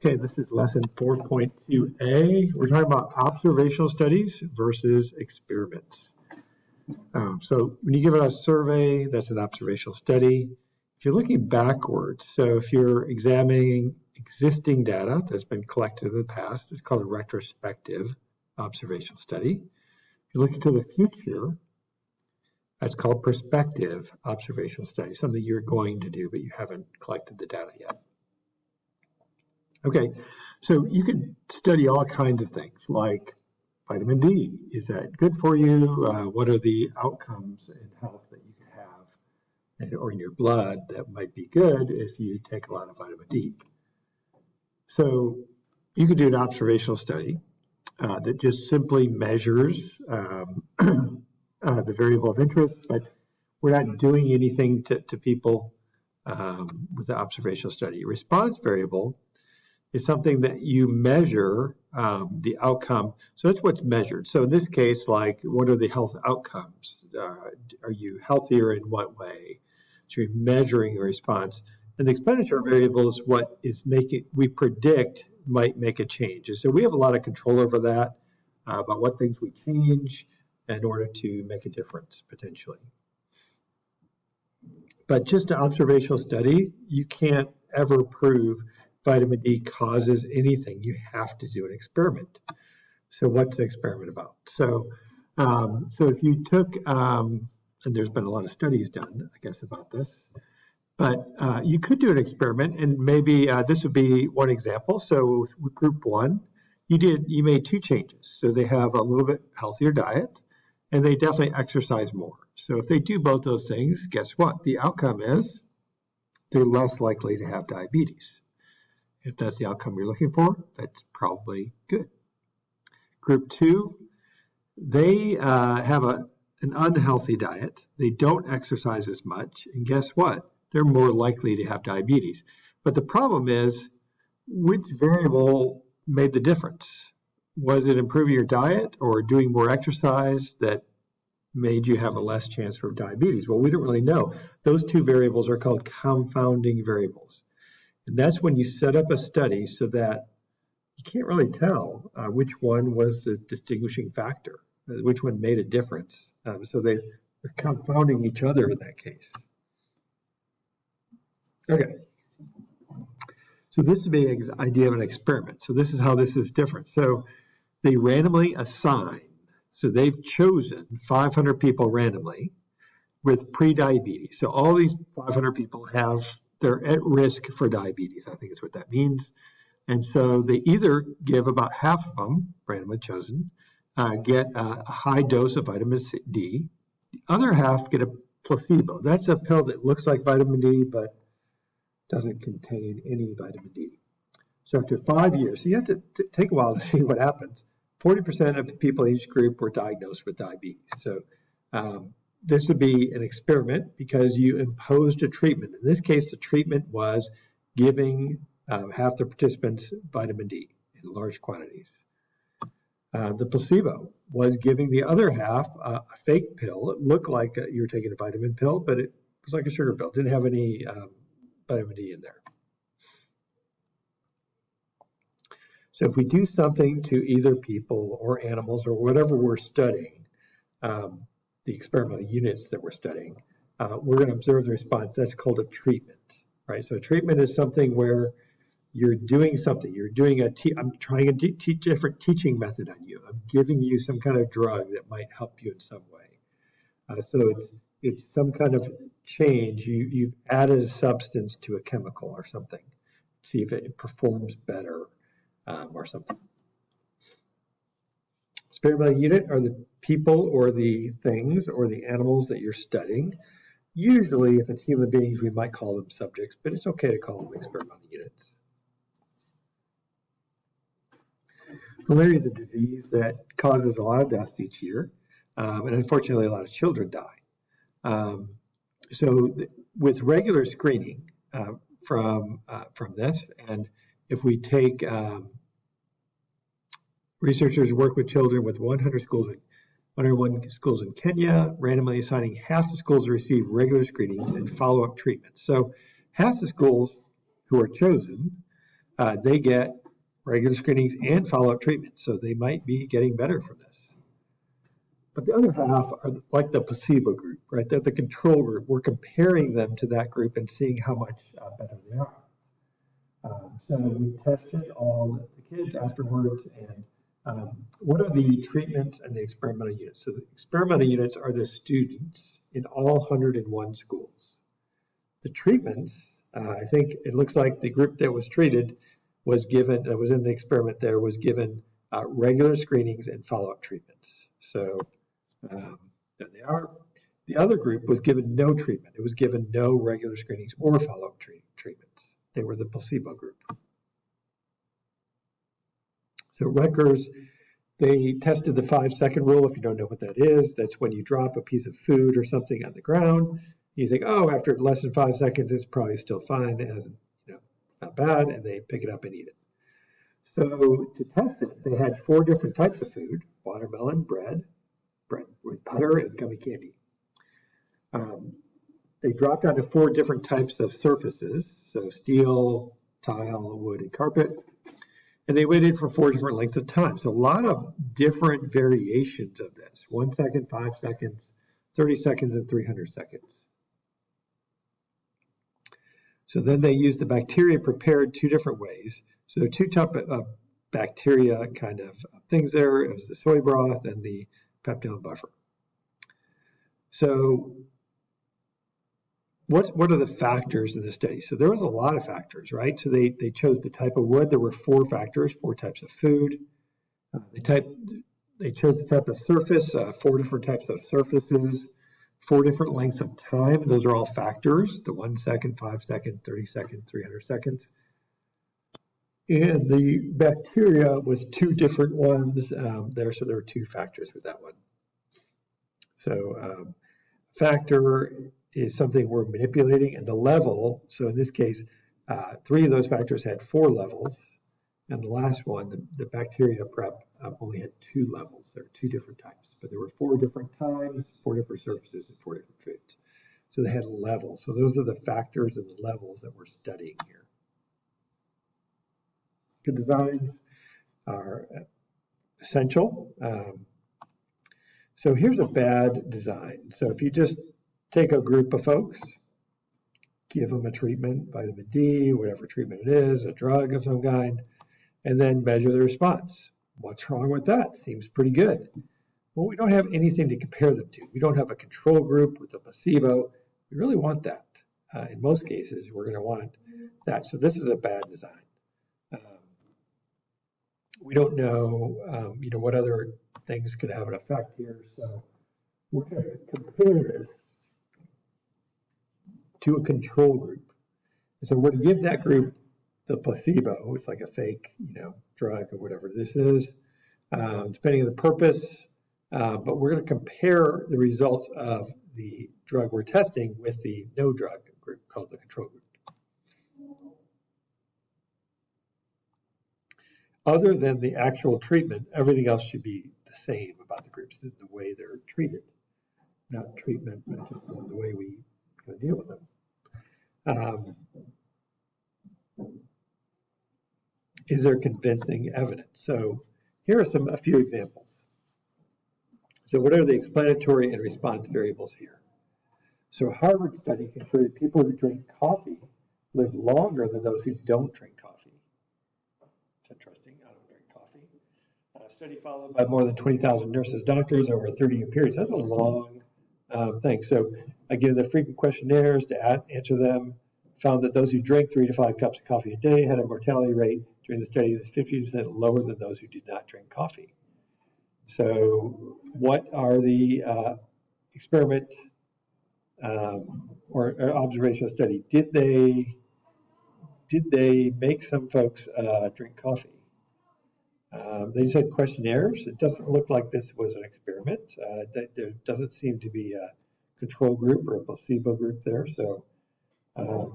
Okay, this is lesson 4.2a. We're talking about observational studies versus experiments. So when you give out a survey, that's an observational study. If you're looking backwards, so if you're examining existing data that's been collected in the past, it's called a retrospective observational study. If you're looking to the future, that's called prospective observational study, something you're going to do, but you haven't collected the data yet. Okay, so you can study all kinds of things like vitamin D. Is that good for you? What are the outcomes in health that you could have or in your blood that might be good if you take a lot of vitamin D? So you could do an observational study that just simply measures the variable of interest, but we're not doing anything to people with the observational study. Response variable is something that you measure the outcome. So that's what's measured. So in this case, like, what are the health outcomes? Are you healthier in what way? So you're measuring a response. And the expenditure variable is what is we predict might make a change. And so we have a lot of control over that, about what things we change in order to make a difference, potentially. But just an observational study, you can't ever prove vitamin D causes anything. You have to do an experiment. So what's an experiment about? So if you took, and there's been a lot of studies done, I guess, about this, but you could do an experiment, and maybe this would be one example. So with group one, you made two changes. So they have a little bit healthier diet, and they definitely exercise more. So if they do both those things, guess what? The outcome is they're less likely to have diabetes. If that's the outcome you're looking for, that's probably good. Group two, they have an unhealthy diet. They don't exercise as much. And guess what? They're more likely to have diabetes. But the problem is, which variable made the difference? Was it improving your diet or doing more exercise that made you have a less chance for diabetes? Well, we don't really know. Those two variables are called confounding variables. And that's when you set up a study so that you can't really tell which one was the distinguishing factor, which one made a difference. So they're confounding each other in that case. Okay. So this would be an idea of an experiment. So this is how this is different. So they randomly assign. So they've chosen 500 people randomly with pre-diabetes. So all these 500 people they're at risk for diabetes, I think is what that means. And so they either give about half of them, randomly chosen, get a high dose of vitamin D. The other half get a placebo. That's a pill that looks like vitamin D, but doesn't contain any vitamin D. So after 5 years, so you have to take a while to see what happens. 40% of the people in each group were diagnosed with diabetes. So this would be an experiment because you imposed a treatment. In this case, the treatment was giving half the participants vitamin D in large quantities. The placebo was giving the other half a fake pill. It looked like you were taking a vitamin pill, but it was like a sugar pill. It didn't have any vitamin D in there. So if we do something to either people or animals or whatever we're studying, the experimental units that we're studying, we're going to observe the response. That's called a treatment, right? So a treatment is something where you're doing something. You're doing I'm trying a different teaching method on you. I'm giving you some kind of drug that might help you in some way. So it's some kind of change. You've added a substance to a chemical or something. See if it performs better or something. Experimental unit are the people or the things or the animals that you're studying. Usually, if it's human beings, we might call them subjects, but it's okay to call them experimental units. Malaria is a disease that causes a lot of deaths each year, and unfortunately, a lot of children die. So with regular screening from this, and if we take researchers work with children with 101 schools in Kenya, randomly assigning half the schools to receive regular screenings and follow-up treatments. So half the schools who are chosen they get regular screenings and follow-up treatments, so they might be getting better from this. But the other half are like the placebo group, right? They're the control group. We're comparing them to that group and seeing how much better they are. So we tested all the kids afterwards, and what are the treatments and the experimental units? So the experimental units are the students in all 101 schools. The treatments, I think it looks like the group that was treated was given, that was in the experiment there, was given regular screenings and follow-up treatments. So there they are. The other group was given no treatment. It was given no regular screenings or follow-up treatments. They were the placebo group. So Rutgers, they tested the 5-second rule. If you don't know what that is, that's when you drop a piece of food or something on the ground. You think, oh, after less than 5 seconds, it's probably still fine. It hasn't, it's not bad, and they pick it up and eat it. So to test it, they had 4 different types of food: watermelon, bread with butter, and gummy candy. They dropped onto 4 different types of surfaces, so steel, tile, wood, and carpet. And they waited for 4 different lengths of time. So a lot of different variations of this: 1 second, 5 seconds, 30 seconds, and 300 seconds. So then they used the bacteria prepared 2 different ways. So there are 2 types of bacteria kind of things there. It was the soy broth and the peptone buffer. So what are the factors in the study? So there was a lot of factors, right? So they chose the type of wood. There were 4 factors, 4 types of food. They chose the type of surface, 4 different types of surfaces, 4 different lengths of time. Those are all factors: the 1 second, 5 second, 30 seconds, 300 seconds. And the bacteria was 2 different ones there, so there were 2 factors with that one. So factor is something we're manipulating, and the level, so in this case, 3 of those factors had 4 levels, and the last one, the bacteria prep, only had 2 levels. There are 2 different types, but there were 4 different times, 4 different surfaces, and 4 different foods. So they had levels. So those are the factors and the levels that we're studying here. Good designs are essential. So here's a bad design. So if you just take a group of folks, give them a treatment, vitamin D, whatever treatment it is, a drug of some kind, and then measure the response. What's wrong with that? Seems pretty good. Well, we don't have anything to compare them to. We don't have a control group with a placebo. We really want that. In most cases, we're going to want that. So this is a bad design. We don't know, what other things could have an effect here. So we're going to compare this to a control group. So we're going to give that group the placebo. It's like a fake, drug or whatever this is, depending on the purpose. But we're going to compare the results of the drug we're testing with the no drug group called the control group. Other than the actual treatment, everything else should be the same about the groups, the way they're treated. Not treatment, but just the way we deal with them. Is there convincing evidence? So here are a few examples. So what are the explanatory and response variables here? So a Harvard study concluded people who drink coffee live longer than those who don't drink coffee. It's interesting. I don't drink coffee. A study followed by more than 20,000 nurses, doctors over a 30-year period. So that's a long thing. So I give them frequent questionnaires to answer them. Found that those who drank 3 to 5 cups of coffee a day had a mortality rate during the study that's 50% lower than those who did not drink coffee. So what are the experiment or observational study? Did they make some folks drink coffee? They just had questionnaires. It doesn't look like this was an experiment. There doesn't seem to be a control group or a placebo group there. So it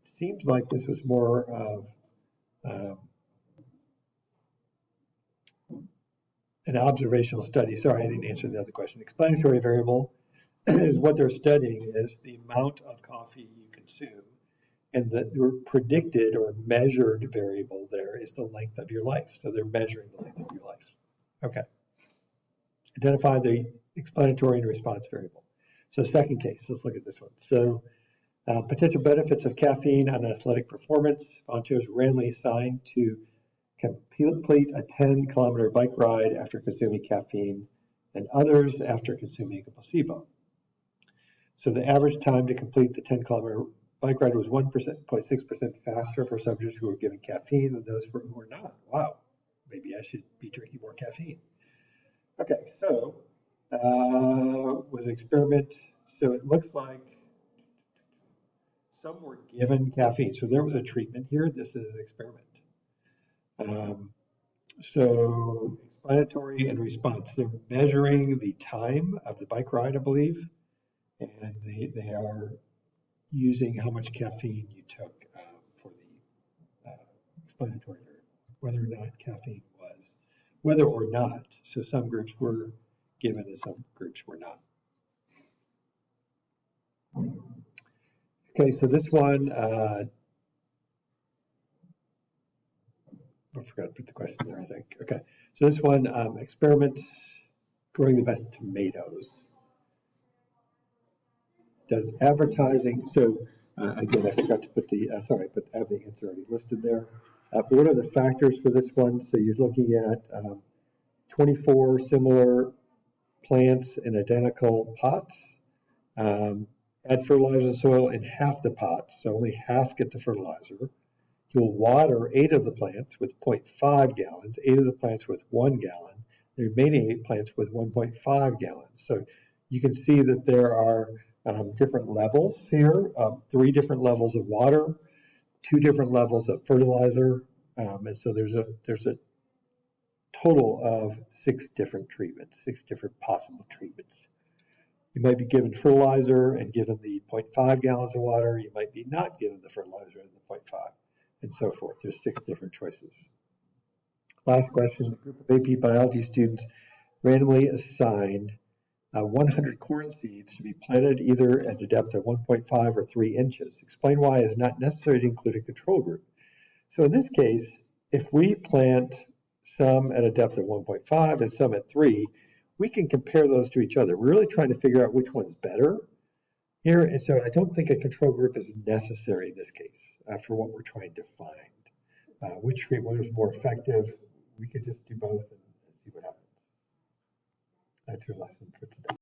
seems like this was more of an observational study. Sorry, I didn't answer the other question. Explanatory variable is what they're studying is the amount of coffee you consume And the predicted or measured variable there is the length of your life. So they're measuring the length of your life. Okay. Identify the explanatory and response variable. So second case, let's look at this one. So potential benefits of caffeine on athletic performance. Volunteers randomly assigned to complete a 10-kilometer bike ride after consuming caffeine, and others after consuming a placebo. So the average time to complete the 10-kilometer bike ride was 1.6% faster for subjects who were given caffeine than those who were not. Wow, maybe I should be drinking more caffeine. Okay, so was an experiment. So it looks like some were given caffeine. So there was a treatment here. This is an experiment. So explanatory and response. They're measuring the time of the bike ride, I believe, and they are using how much caffeine you took for the explanatory, whether or not caffeine was, whether or not. So some groups were given and some groups were not. Okay, so this one, I forgot to put the question there, I think. Okay, so this one, experiments growing the best tomatoes. Does advertising, so again, I forgot to put the, sorry, but I have the answer already listed there. But what are the factors for this one? So you're looking at 24 similar plants in identical pots. Add fertilizer and soil in half the pots, so only half get the fertilizer. You'll water 8 of the plants with 0.5 gallons, 8 of the plants with 1 gallon, the remaining 8 plants with 1.5 gallons. So you can see that there are different levels here, 3 different levels of water, 2 different levels of fertilizer, and so there's a total of 6 different treatments, 6 different possible treatments. You might be given fertilizer and given the 0.5 gallons of water. You might be not given the fertilizer and the 0.5, and so forth. There's 6 different choices. Last question. A group of AP biology students randomly assigned 100 corn seeds to be planted either at a depth of 1.5 or 3 inches. Explain why it is not necessary to include a control group. So in this case, if we plant some at a depth of 1.5 and some at 3, we can compare those to each other. We're really trying to figure out which one's better here. And so I don't think a control group is necessary in this case for what we're trying to find. Which treatment is more effective? We could just do both and see what happens. That's your lesson for today.